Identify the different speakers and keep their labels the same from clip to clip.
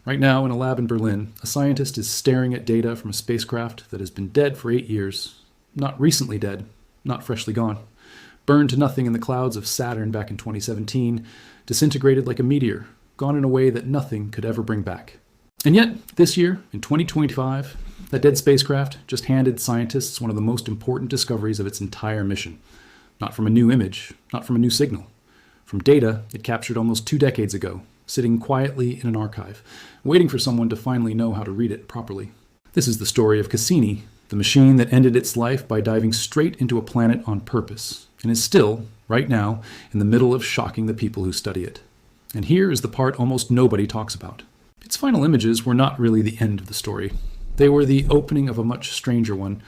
Speaker 1: Right now, in a lab in Berlin, a scientist is staring at data from a spacecraft that has been dead for 8 years. Not recently dead, not freshly gone. Burned to nothing in the clouds of Saturn back in 2017, disintegrated like a meteor, gone in a way that nothing could ever bring back. And yet, this year, in 2025, that dead spacecraft just handed scientists one of the most important discoveries of its entire mission. Not from a new image, not from a new signal. From data it captured almost 2 decades ago, sitting quietly in an archive, waiting for someone to finally know how to read it properly. This is the story of Cassini, the machine that ended its life by diving straight into a planet on purpose, and is still, right now, in the middle of shocking the people who study it. And here is the part almost nobody talks about. Its final images were not really the end of the story. They were the opening of a much stranger one.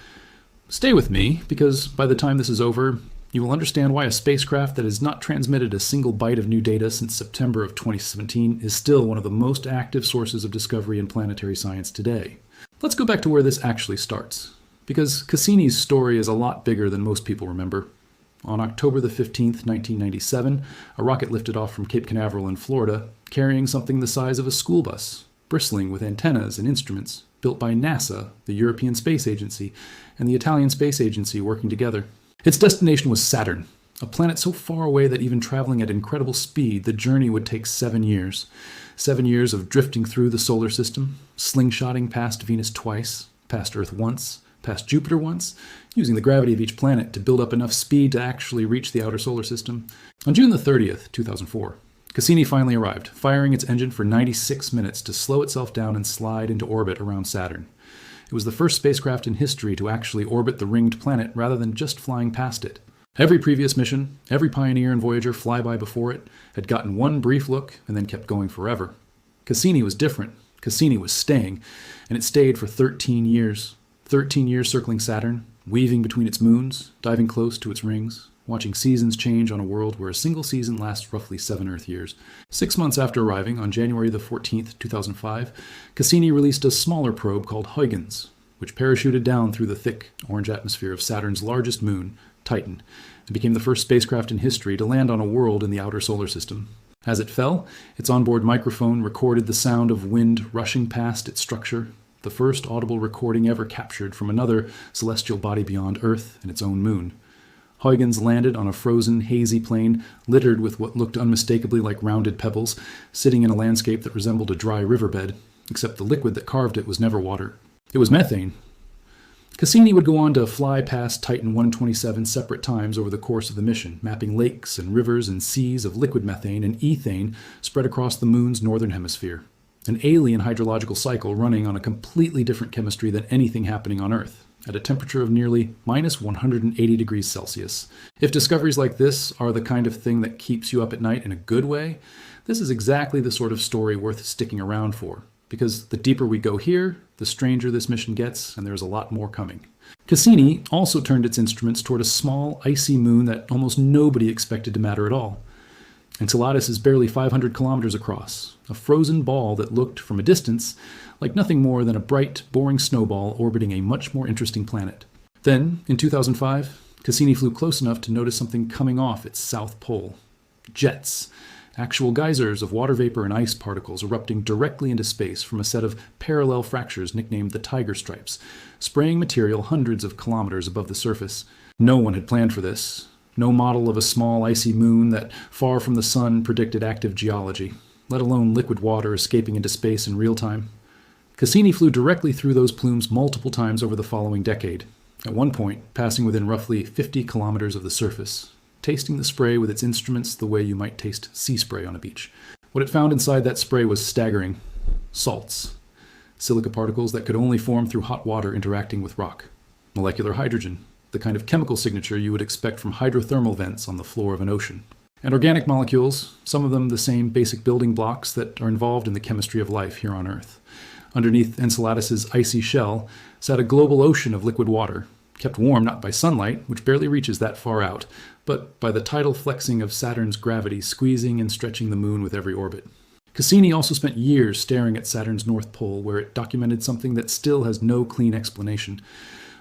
Speaker 1: Stay with me, because by the time this is over, you will understand why a spacecraft that has not transmitted a single byte of new data since September of 2017 is still one of the most active sources of discovery in planetary science today. Let's go back to where this actually starts, because Cassini's story is a lot bigger than most people remember. On October the 15th, 1997, a rocket lifted off from Cape Canaveral in Florida, carrying something the size of a school bus, bristling with antennas and instruments, built by NASA, the European Space Agency, and the Italian Space Agency working together. Its destination was Saturn, a planet so far away that even traveling at incredible speed, the journey would take 7 years. 7 years of drifting through the solar system, slingshotting past Venus twice, past Earth once, past Jupiter once, using the gravity of each planet to build up enough speed to actually reach the outer solar system. On June the 30th, 2004, Cassini finally arrived, firing its engine for 96 minutes to slow itself down and slide into orbit around Saturn. It was the first spacecraft in history to actually orbit the ringed planet rather than just flying past it. Every previous mission, every Pioneer and Voyager flyby before it, had gotten one brief look and then kept going forever. Cassini was different. Cassini was staying, and it stayed for 13 years. 13 years circling Saturn, weaving between its moons, diving close to its rings, watching seasons change on a world where a single season lasts roughly 7 Earth years. 6 months after arriving, on January the 14th, 2005, Cassini released a smaller probe called Huygens, which parachuted down through the thick orange atmosphere of Saturn's largest moon, Titan, and became the first spacecraft in history to land on a world in the outer solar system. As it fell, its onboard microphone recorded the sound of wind rushing past its structure, the first audible recording ever captured from another celestial body beyond Earth and its own moon. Huygens landed on a frozen, hazy plain littered with what looked unmistakably like rounded pebbles, sitting in a landscape that resembled a dry riverbed, except the liquid that carved it was never water. It was methane. Cassini would go on to fly past Titan 127 separate times over the course of the mission, mapping lakes and rivers and seas of liquid methane and ethane spread across the moon's northern hemisphere. An alien hydrological cycle running on a completely different chemistry than anything happening on Earth, at a temperature of nearly minus 180 degrees Celsius. If discoveries like this are the kind of thing that keeps you up at night in a good way, this is exactly the sort of story worth sticking around for, because the deeper we go here, the stranger this mission gets, and there's a lot more coming. Cassini also turned its instruments toward a small, icy moon that almost nobody expected to matter at all. Enceladus is barely 500 kilometers across, a frozen ball that looked, from a distance, like nothing more than a bright, boring snowball orbiting a much more interesting planet. Then, in 2005, Cassini flew close enough to notice something coming off its south pole. Jets. Actual geysers of water vapor and ice particles erupting directly into space from a set of parallel fractures nicknamed the Tiger Stripes, spraying material hundreds of kilometers above the surface. No one had planned for this. No model of a small icy moon that, far from the sun, predicted active geology, let alone liquid water escaping into space in real time. Cassini flew directly through those plumes multiple times over the following decade, at one point passing within roughly 50 kilometers of the surface, tasting the spray with its instruments the way you might taste sea spray on a beach. What it found inside that spray was staggering. Salts. Silica particles that could only form through hot water interacting with rock. Molecular hydrogen. The kind of chemical signature you would expect from hydrothermal vents on the floor of an ocean. And organic molecules, some of them the same basic building blocks that are involved in the chemistry of life here on Earth. Underneath Enceladus's icy shell sat a global ocean of liquid water, kept warm not by sunlight, which barely reaches that far out, but by the tidal flexing of Saturn's gravity squeezing and stretching the moon with every orbit. Cassini also spent years staring at Saturn's North Pole, where it documented something that still has no clean explanation.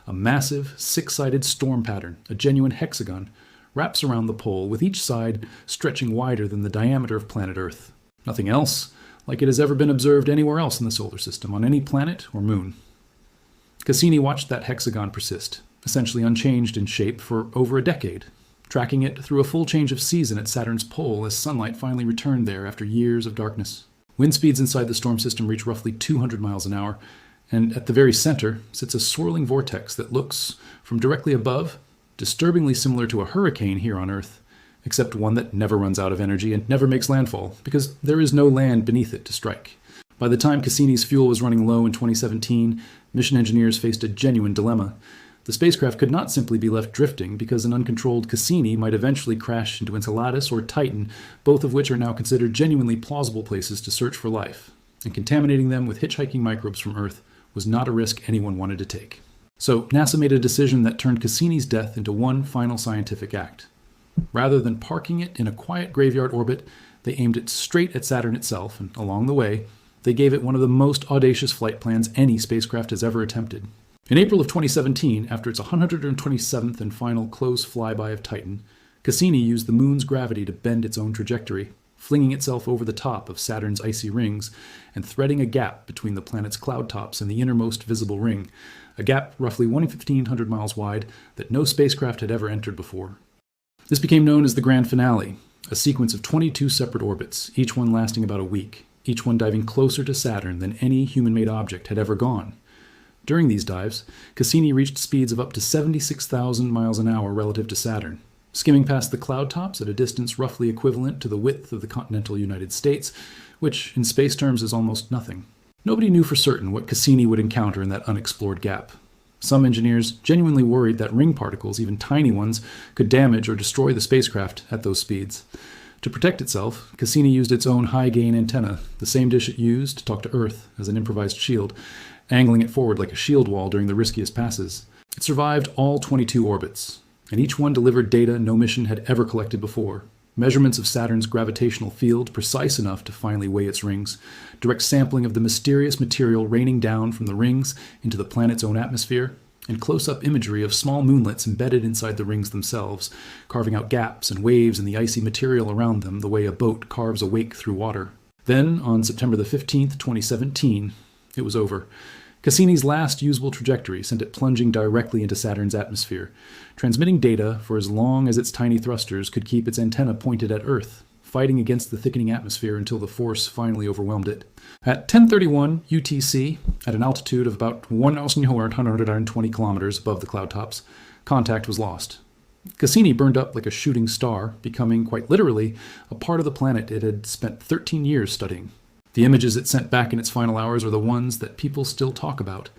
Speaker 1: A massive, six-sided storm pattern, a genuine hexagon, wraps around the pole, with each side stretching wider than the diameter of planet Earth. Nothing else, like it has ever been observed anywhere else in the solar system, on any planet or moon. Cassini watched that hexagon persist, essentially unchanged in shape, for over a decade, tracking it through a full change of season at Saturn's pole as sunlight finally returned there after years of darkness. Wind speeds inside the storm system reach roughly 200 miles an hour, and at the very center sits a swirling vortex that looks, from directly above, disturbingly similar to a hurricane here on Earth, except one that never runs out of energy and never makes landfall, because there is no land beneath it to strike. By the time Cassini's fuel was running low in 2017, mission engineers faced a genuine dilemma. The spacecraft could not simply be left drifting, because an uncontrolled Cassini might eventually crash into Enceladus or Titan, both of which are now considered genuinely plausible places to search for life, and contaminating them with hitchhiking microbes from Earth was not a risk anyone wanted to take. So NASA made a decision that turned Cassini's death into one final scientific act. Rather than parking it in a quiet graveyard orbit, they aimed it straight at Saturn itself, and along the way, they gave it one of the most audacious flight plans any spacecraft has ever attempted. In April of 2017, after its 127th and final close flyby of Titan, Cassini used the moon's gravity to bend its own trajectory, flinging itself over the top of Saturn's icy rings and threading a gap between the planet's cloud tops and the innermost visible ring, a gap roughly 1,500 miles wide that no spacecraft had ever entered before. This became known as the grand finale, a sequence of 22 separate orbits, each one lasting about a week, each one diving closer to Saturn than any human-made object had ever gone. During these dives, Cassini reached speeds of up to 76,000 miles an hour relative to Saturn, skimming past the cloud tops at a distance roughly equivalent to the width of the continental United States, which in space terms is almost nothing. Nobody knew for certain what Cassini would encounter in that unexplored gap. Some engineers genuinely worried that ring particles, even tiny ones, could damage or destroy the spacecraft at those speeds. To protect itself, Cassini used its own high-gain antenna, the same dish it used to talk to Earth, as an improvised shield, angling it forward like a shield wall during the riskiest passes. It survived all 22 orbits, and each one delivered data no mission had ever collected before. Measurements of Saturn's gravitational field precise enough to finally weigh its rings, direct sampling of the mysterious material raining down from the rings into the planet's own atmosphere, and close-up imagery of small moonlets embedded inside the rings themselves, carving out gaps and waves in the icy material around them the way a boat carves a wake through water. Then, on September the 15th, 2017, it was over. Cassini's last usable trajectory sent it plunging directly into Saturn's atmosphere, transmitting data for as long as its tiny thrusters could keep its antenna pointed at Earth, fighting against the thickening atmosphere until the force finally overwhelmed it. At 10:31 UTC, at an altitude of about 1,120 kilometers above the cloud tops, contact was lost. Cassini burned up like a shooting star, becoming, quite literally, a part of the planet it had spent 13 years studying. The images it sent back in its final hours are the ones that people still talk about.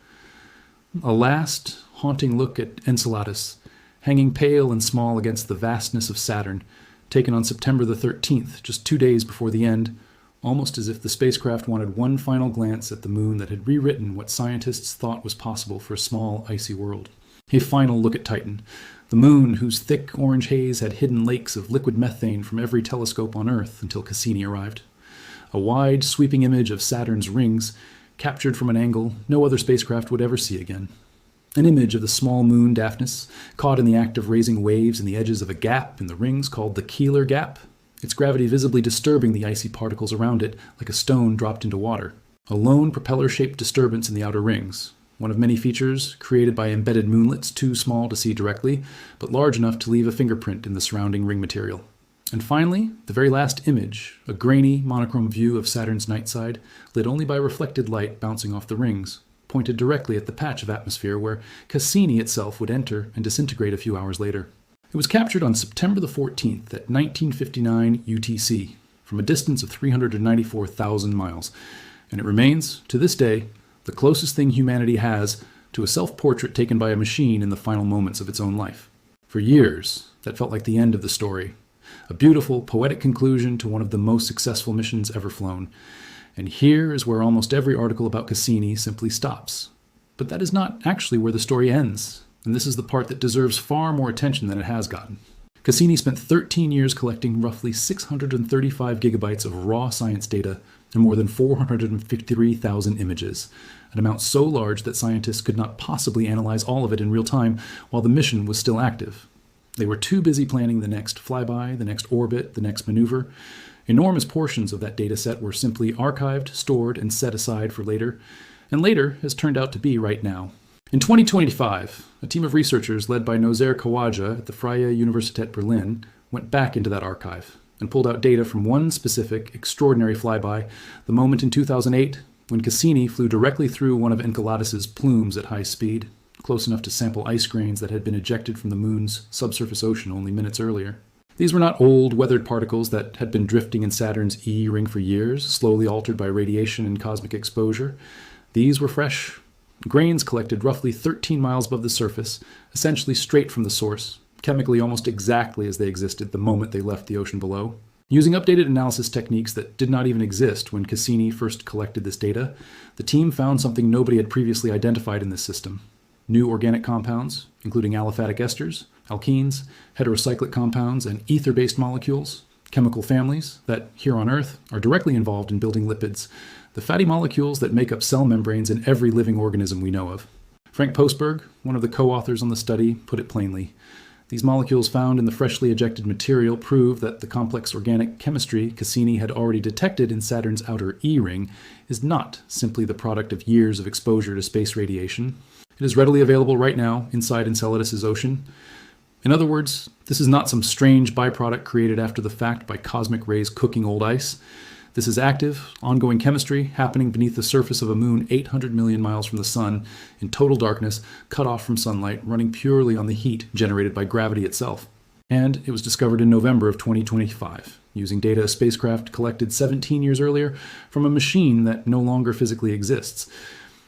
Speaker 1: A last, haunting look at Enceladus, hanging pale and small against the vastness of Saturn, taken on September the 13th, just 2 days before the end, almost as if the spacecraft wanted one final glance at the moon that had rewritten what scientists thought was possible for a small, icy world. A final look at Titan, the moon whose thick orange haze had hidden lakes of liquid methane from every telescope on Earth until Cassini arrived. A wide, sweeping image of Saturn's rings, captured from an angle no other spacecraft would ever see again. An image of the small moon Daphnis, caught in the act of raising waves in the edges of a gap in the rings called the Keeler Gap, its gravity visibly disturbing the icy particles around it like a stone dropped into water. A lone propeller-shaped disturbance in the outer rings, one of many features created by embedded moonlets too small to see directly, but large enough to leave a fingerprint in the surrounding ring material. And finally, the very last image, a grainy, monochrome view of Saturn's night side, lit only by reflected light bouncing off the rings, pointed directly at the patch of atmosphere where Cassini itself would enter and disintegrate a few hours later. It was captured on September the 14th at 1959 UTC, from a distance of 394,000 miles, and it remains, to this day, the closest thing humanity has to a self-portrait taken by a machine in the final moments of its own life. For years, that felt like the end of the story. A beautiful, poetic conclusion to one of the most successful missions ever flown. And here is where almost every article about Cassini simply stops. But that is not actually where the story ends, and this is the part that deserves far more attention than it has gotten. Cassini spent 13 years collecting roughly 635 gigabytes of raw science data and more than 453,000 images, an amount so large that scientists could not possibly analyze all of it in real time while the mission was still active. They were too busy planning the next flyby, the next orbit, the next maneuver, Enormous portions of that data set were simply archived, stored, and set aside for later, and later has turned out to be right now. In 2025, a team of researchers led by Nozer Khawaja at the Freie Universität Berlin went back into that archive and pulled out data from one specific, extraordinary flyby, the moment in 2008 when Cassini flew directly through one of Enceladus's plumes at high speed, close enough to sample ice grains that had been ejected from the moon's subsurface ocean only minutes earlier. These were not old, weathered particles that had been drifting in Saturn's E ring for years, slowly altered by radiation and cosmic exposure. These were fresh grains collected roughly 13 miles above the surface, essentially straight from the source, chemically almost exactly as they existed the moment they left the ocean below. Using updated analysis techniques that did not even exist when Cassini first collected this data, the team found something nobody had previously identified in this system. New organic compounds, including aliphatic esters, alkenes, heterocyclic compounds, and ether-based molecules, chemical families that, here on Earth, are directly involved in building lipids, the fatty molecules that make up cell membranes in every living organism we know of. Frank Postberg, one of the co-authors on the study, put it plainly. These molecules found in the freshly ejected material prove that the complex organic chemistry Cassini had already detected in Saturn's outer E-ring is not simply the product of years of exposure to space radiation. It is readily available right now inside Enceladus's ocean. In other words, this is not some strange byproduct created after the fact by cosmic rays cooking old ice. This is active, ongoing chemistry happening beneath the surface of a moon 800 million miles from the sun, in total darkness, cut off from sunlight, running purely on the heat generated by gravity itself. And it was discovered in November of 2025, using data a spacecraft collected 17 years earlier from a machine that no longer physically exists.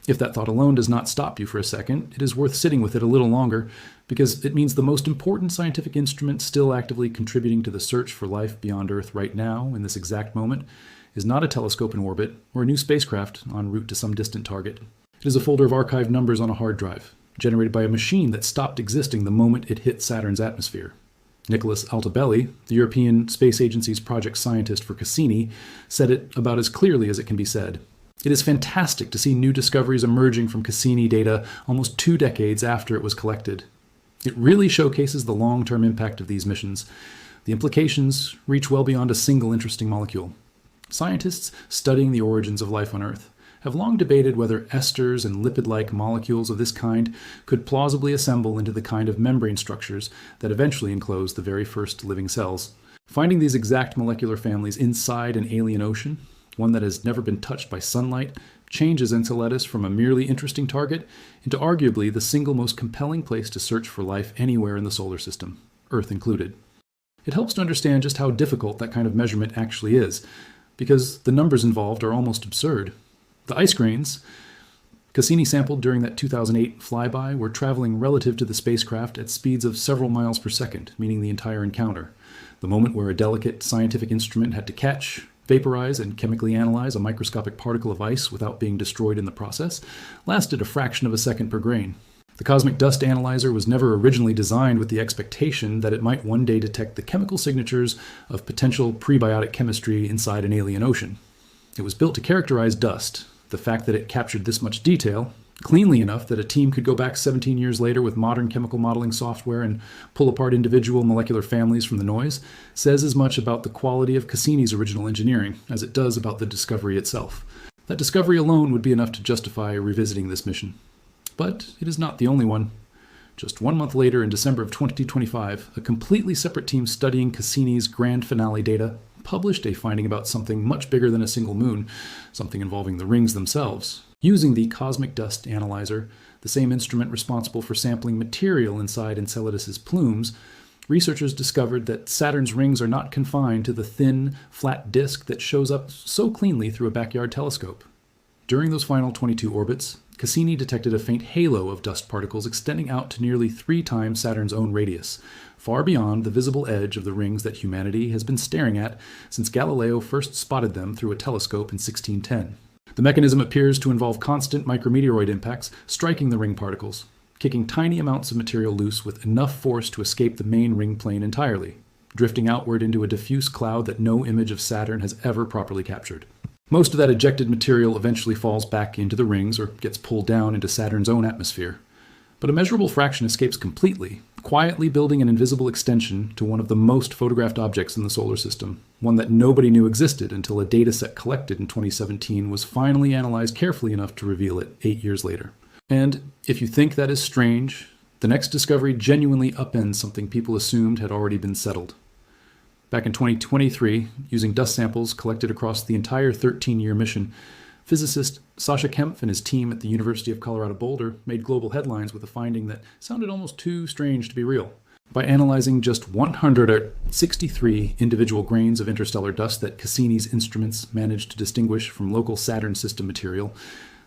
Speaker 1: If that thought alone does not stop you for a second, it is worth sitting with it a little longer, because it means the most important scientific instrument still actively contributing to the search for life beyond Earth right now, in this exact moment, is not a telescope in orbit or a new spacecraft en route to some distant target. It is a folder of archived numbers on a hard drive, generated by a machine that stopped existing the moment it hit Saturn's atmosphere. Nicholas Altobelli, the European Space Agency's project scientist for Cassini, said it about as clearly as it can be said. It is fantastic to see new discoveries emerging from Cassini data almost 2 decades after it was collected. It really showcases the long-term impact of these missions. The implications reach well beyond a single interesting molecule. Scientists studying the origins of life on Earth have long debated whether esters and lipid-like molecules of this kind could plausibly assemble into the kind of membrane structures that eventually enclose the very first living cells. Finding these exact molecular families inside an alien ocean, one that has never been touched by sunlight, changes Enceladus from a merely interesting target into arguably the single most compelling place to search for life anywhere in the solar system, Earth included. It helps to understand just how difficult that kind of measurement actually is, because the numbers involved are almost absurd. The ice grains Cassini sampled during that 2008 flyby were traveling relative to the spacecraft at speeds of several miles per second, meaning the entire encounter. The moment where a delicate scientific instrument had to catch, vaporize, and chemically analyze a microscopic particle of ice without being destroyed in the process lasted a fraction of a second per grain. The cosmic dust analyzer was never originally designed with the expectation that it might one day detect the chemical signatures of potential prebiotic chemistry inside an alien ocean. It was built to characterize dust. The fact that it captured this much detail, cleanly enough that a team could go back 17 years later with modern chemical modeling software and pull apart individual molecular families from the noise, says as much about the quality of Cassini's original engineering as it does about the discovery itself. That discovery alone would be enough to justify revisiting this mission. But it is not the only one. Just 1 month later, in December of 2025, a completely separate team studying Cassini's grand finale data published a finding about something much bigger than a single moon, something involving the rings themselves. Using the cosmic dust analyzer, the same instrument responsible for sampling material inside Enceladus's plumes, researchers discovered that Saturn's rings are not confined to the thin, flat disk that shows up so cleanly through a backyard telescope. During those final 22 orbits, Cassini detected a faint halo of dust particles extending out to nearly 3 times Saturn's own radius, far beyond the visible edge of the rings that humanity has been staring at since Galileo first spotted them through a telescope in 1610. The mechanism appears to involve constant micrometeoroid impacts striking the ring particles, kicking tiny amounts of material loose with enough force to escape the main ring plane entirely, drifting outward into a diffuse cloud that no image of Saturn has ever properly captured. Most of that ejected material eventually falls back into the rings or gets pulled down into Saturn's own atmosphere. But a measurable fraction escapes completely, quietly building an invisible extension to one of the most photographed objects in the solar system, one that nobody knew existed until a dataset collected in 2017 was finally analyzed carefully enough to reveal it 8 years later. And if you think that is strange, the next discovery genuinely upends something people assumed had already been settled. Back in 2023, using dust samples collected across the entire 13-year mission, physicist Sascha Kempf and his team at the University of Colorado Boulder made global headlines with a finding that sounded almost too strange to be real. By analyzing just 163 individual grains of interstellar dust that Cassini's instruments managed to distinguish from local Saturn system material,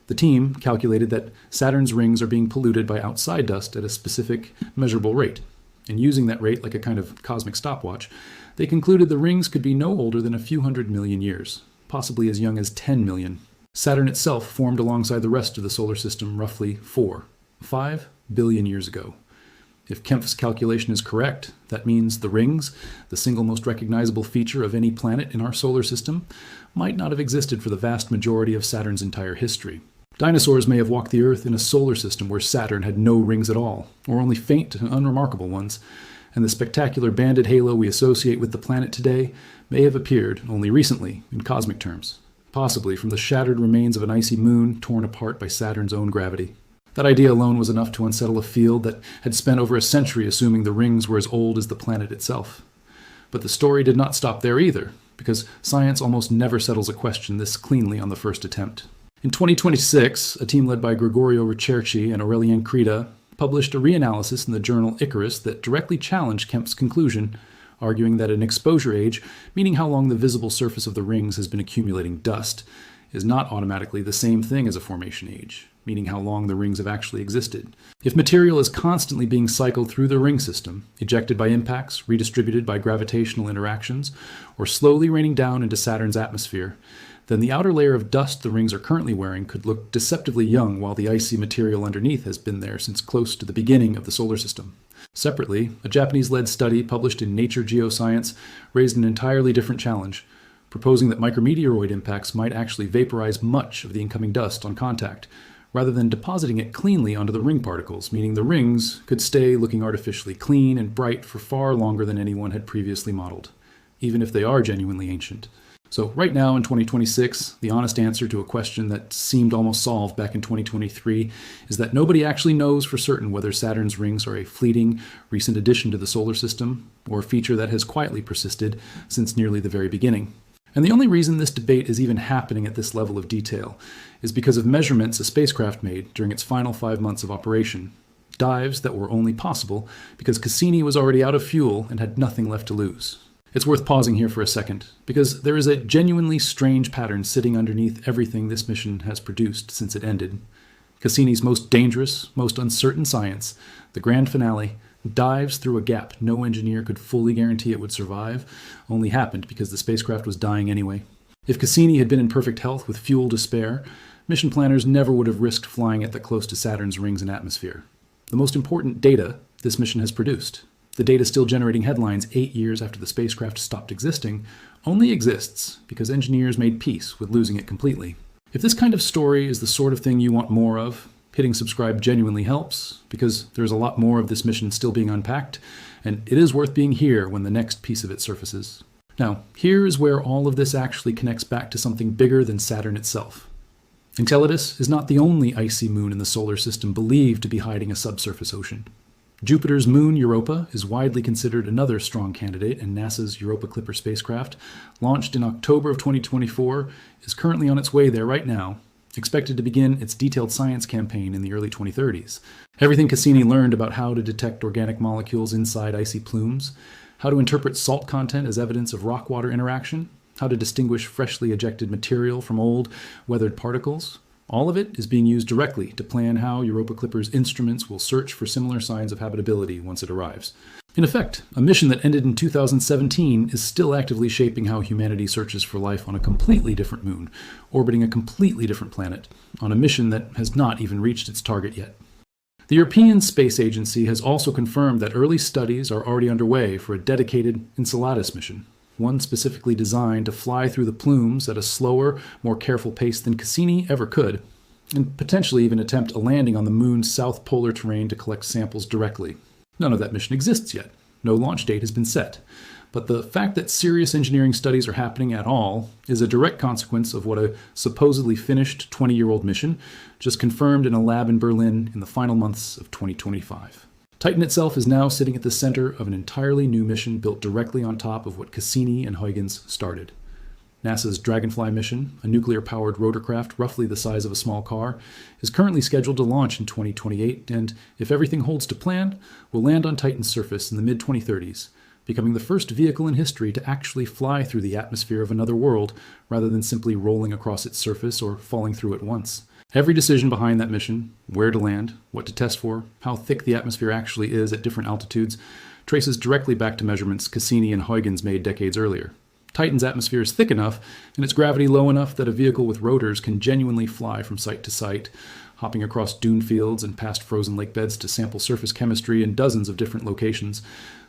Speaker 1: the team calculated that Saturn's rings are being polluted by outside dust at a specific measurable rate. And using that rate like a kind of cosmic stopwatch, they concluded the rings could be no older than a few 100 million years, possibly as young as 10 million. Saturn itself formed alongside the rest of the solar system roughly 5 billion years ago. If Kempf's calculation is correct, that means the rings, the single most recognizable feature of any planet in our solar system, might not have existed for the vast majority of Saturn's entire history. Dinosaurs may have walked the Earth in a solar system where Saturn had no rings at all, or only faint and unremarkable ones, and the spectacular banded halo we associate with the planet today may have appeared only recently in cosmic terms, possibly from the shattered remains of an icy moon torn apart by Saturn's own gravity. That idea alone was enough to unsettle a field that had spent over a century assuming the rings were as old as the planet itself. But the story did not stop there either, because science almost never settles a question this cleanly on the first attempt. In 2026, a team led by Gregorio Ricerci and Aurelien Crida published a reanalysis in the journal Icarus that directly challenged Kempf's conclusion, arguing that an exposure age, meaning how long the visible surface of the rings has been accumulating dust, is not automatically the same thing as a formation age, meaning how long the rings have actually existed. If material is constantly being cycled through the ring system, ejected by impacts, redistributed by gravitational interactions, or slowly raining down into Saturn's atmosphere, then the outer layer of dust the rings are currently wearing could look deceptively young while the icy material underneath has been there since close to the beginning of the solar system. Separately, a Japanese-led study published in Nature Geoscience raised an entirely different challenge, proposing that micrometeoroid impacts might actually vaporize much of the incoming dust on contact, rather than depositing it cleanly onto the ring particles, meaning the rings could stay looking artificially clean and bright for far longer than anyone had previously modeled, even if they are genuinely ancient. So right now in 2026, the honest answer to a question that seemed almost solved back in 2023 is that nobody actually knows for certain whether Saturn's rings are a fleeting, recent addition to the solar system, or a feature that has quietly persisted since nearly the very beginning. And the only reason this debate is even happening at this level of detail is because of measurements a spacecraft made during its final 5 months of operation. Dives that were only possible because Cassini was already out of fuel and had nothing left to lose. It's worth pausing here for a second, because there is a genuinely strange pattern sitting underneath everything this mission has produced since it ended. Cassini's most dangerous, most uncertain science, the grand finale, dives through a gap no engineer could fully guarantee it would survive, only happened because the spacecraft was dying anyway. If Cassini had been in perfect health with fuel to spare, mission planners never would have risked flying it that close to Saturn's rings and atmosphere. The most important data this mission has produced, the data still generating headlines 8 years after the spacecraft stopped existing, only exists because engineers made peace with losing it completely. If this kind of story is the sort of thing you want more of, hitting subscribe genuinely helps, because there's a lot more of this mission still being unpacked, and it is worth being here when the next piece of it surfaces. Now, here is where all of this actually connects back to something bigger than Saturn itself. Enceladus is not the only icy moon in the solar system believed to be hiding a subsurface ocean. Jupiter's moon Europa is widely considered another strong candidate, and NASA's Europa Clipper spacecraft, launched in October of 2024, is currently on its way there right now, expected to begin its detailed science campaign in the early 2030s. Everything Cassini learned about how to detect organic molecules inside icy plumes, how to interpret salt content as evidence of rock-water interaction, how to distinguish freshly ejected material from old, weathered particles, all of it is being used directly to plan how Europa Clipper's instruments will search for similar signs of habitability once it arrives. In effect, a mission that ended in 2017 is still actively shaping how humanity searches for life on a completely different moon, orbiting a completely different planet, on a mission that has not even reached its target yet. The European Space Agency has also confirmed that early studies are already underway for a dedicated Enceladus mission, one specifically designed to fly through the plumes at a slower, more careful pace than Cassini ever could, and potentially even attempt a landing on the moon's south polar terrain to collect samples directly. None of that mission exists yet. No launch date has been set. But the fact that serious engineering studies are happening at all is a direct consequence of what a supposedly finished 20-year-old mission just confirmed in a lab in Berlin in the final months of 2025. Titan itself is now sitting at the center of an entirely new mission built directly on top of what Cassini and Huygens started. NASA's Dragonfly mission, a nuclear-powered rotorcraft roughly the size of a small car, is currently scheduled to launch in 2028 and, if everything holds to plan, will land on Titan's surface in the mid-2030s, becoming the first vehicle in history to actually fly through the atmosphere of another world rather than simply rolling across its surface or falling through it once. Every decision behind that mission, where to land, what to test for, how thick the atmosphere actually is at different altitudes, traces directly back to measurements Cassini and Huygens made decades earlier. Titan's atmosphere is thick enough and its gravity low enough that a vehicle with rotors can genuinely fly from site to site, hopping across dune fields and past frozen lake beds to sample surface chemistry in dozens of different locations,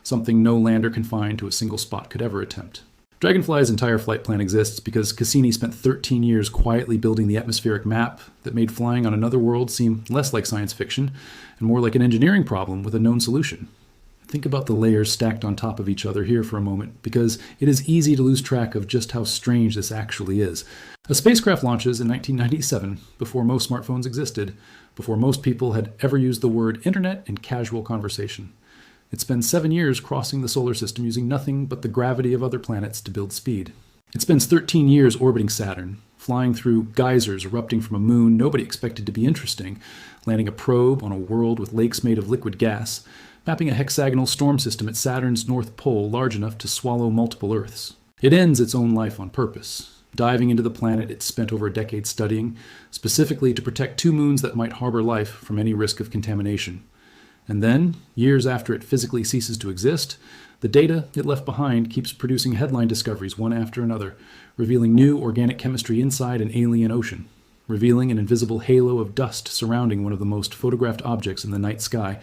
Speaker 1: something no lander confined to a single spot could ever attempt. Dragonfly's entire flight plan exists because Cassini spent 13 years quietly building the atmospheric map that made flying on another world seem less like science fiction and more like an engineering problem with a known solution. Think about the layers stacked on top of each other here for a moment, because it is easy to lose track of just how strange this actually is. A spacecraft launches in 1997, before most smartphones existed, before most people had ever used the word internet in casual conversation. It spends 7 years crossing the solar system using nothing but the gravity of other planets to build speed. It spends 13 years orbiting Saturn, flying through geysers erupting from a moon nobody expected to be interesting, landing a probe on a world with lakes made of liquid gas, mapping a hexagonal storm system at Saturn's north pole large enough to swallow multiple Earths. It ends its own life on purpose, diving into the planet it spent over a decade studying, specifically to protect 2 moons that might harbor life from any risk of contamination. And then, years after it physically ceases to exist, the data it left behind keeps producing headline discoveries one after another, revealing new organic chemistry inside an alien ocean, revealing an invisible halo of dust surrounding one of the most photographed objects in the night sky,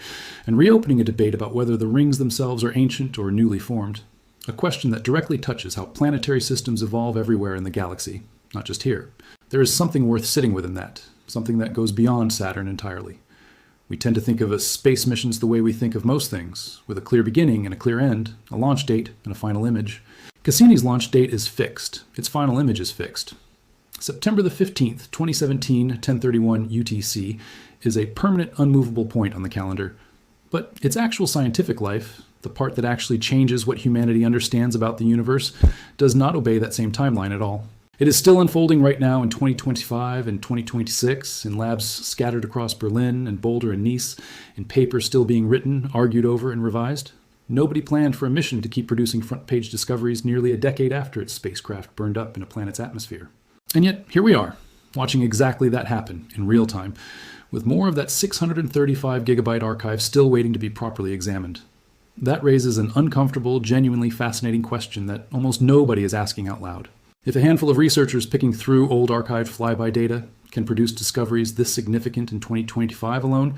Speaker 1: and reopening a debate about whether the rings themselves are ancient or newly formed, a question that directly touches how planetary systems evolve everywhere in the galaxy, not just here. There is something worth sitting with in that, something that goes beyond Saturn entirely. We tend to think of space missions the way we think of most things, with a clear beginning and a clear end, a launch date and a final image. Cassini's launch date is fixed. Its final image is fixed. September the 15th, 2017, 10:31 UTC, is a permanent, unmovable point on the calendar. But its actual scientific life, the part that actually changes what humanity understands about the universe, does not obey that same timeline at all. It is still unfolding right now in 2025 and 2026, in labs scattered across Berlin and Boulder and Nice, in papers still being written, argued over, and revised. Nobody planned for a mission to keep producing front-page discoveries nearly a decade after its spacecraft burned up in a planet's atmosphere. And yet, here we are, watching exactly that happen in real time, with more of that 635 gigabyte archive still waiting to be properly examined. That raises an uncomfortable, genuinely fascinating question that almost nobody is asking out loud. If a handful of researchers picking through old archived flyby data can produce discoveries this significant in 2025 alone,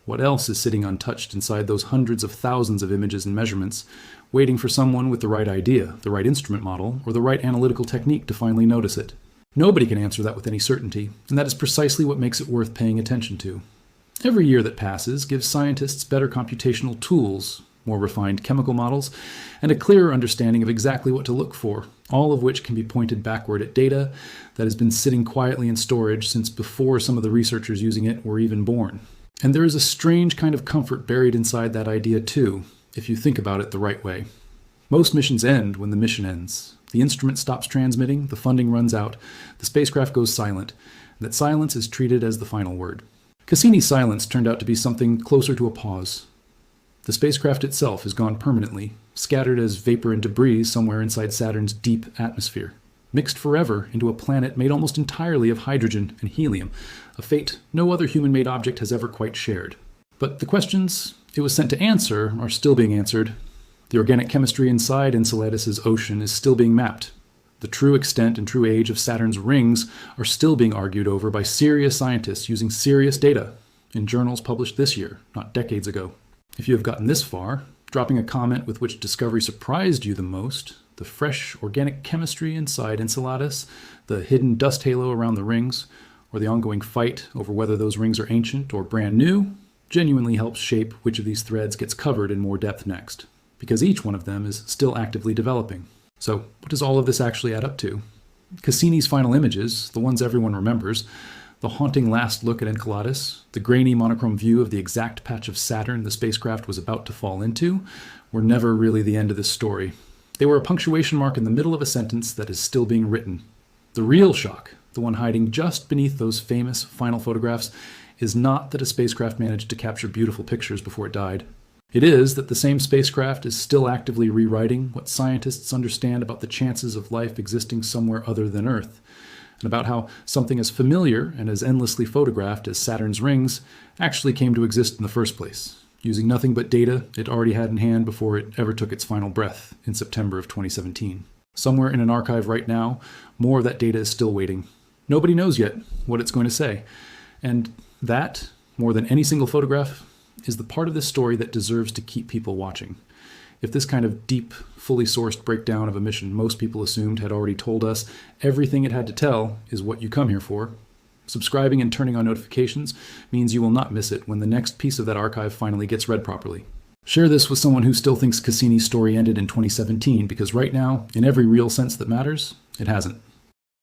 Speaker 1: what else is sitting untouched inside those hundreds of thousands of images and measurements, waiting for someone with the right idea, the right instrument model, or the right analytical technique to finally notice it? Nobody can answer that with any certainty, and that is precisely what makes it worth paying attention to. Every year that passes gives scientists better computational tools, more refined chemical models, and a clearer understanding of exactly what to look for, all of which can be pointed backward at data that has been sitting quietly in storage since before some of the researchers using it were even born. And there is a strange kind of comfort buried inside that idea too, if you think about it the right way. Most missions end when the mission ends. The instrument stops transmitting, the funding runs out, the spacecraft goes silent, and that silence is treated as the final word. Cassini's silence turned out to be something closer to a pause. The spacecraft itself is gone permanently, scattered as vapor and debris somewhere inside Saturn's deep atmosphere, mixed forever into a planet made almost entirely of hydrogen and helium, a fate no other human-made object has ever quite shared. But the questions it was sent to answer are still being answered. The organic chemistry inside Enceladus' ocean is still being mapped. The true extent and true age of Saturn's rings are still being argued over by serious scientists using serious data in journals published this year, not decades ago. If you have gotten this far, dropping a comment with which discovery surprised you the most, the fresh organic chemistry inside Enceladus, the hidden dust halo around the rings, or the ongoing fight over whether those rings are ancient or brand new, genuinely helps shape which of these threads gets covered in more depth next, because each one of them is still actively developing. So what does all of this actually add up to? Cassini's final images, the ones everyone remembers, the haunting last look at Enceladus, the grainy monochrome view of the exact patch of Saturn the spacecraft was about to fall into, were never really the end of this story. They were a punctuation mark in the middle of a sentence that is still being written. The real shock, the one hiding just beneath those famous final photographs, is not that a spacecraft managed to capture beautiful pictures before it died. It is that the same spacecraft is still actively rewriting what scientists understand about the chances of life existing somewhere other than Earth, and about how something as familiar and as endlessly photographed as Saturn's rings actually came to exist in the first place, using nothing but data it already had in hand before it ever took its final breath in September of 2017. Somewhere in an archive right now, more of that data is still waiting. Nobody knows yet what it's going to say, and that, more than any single photograph, is the part of this story that deserves to keep people watching. If this kind of deep, fully sourced breakdown of a mission most people assumed had already told us everything it had to tell is what you come here for, subscribing and turning on notifications means you will not miss it when the next piece of that archive finally gets read properly. Share this with someone who still thinks Cassini's story ended in 2017, because right now, in every real sense that matters, it hasn't.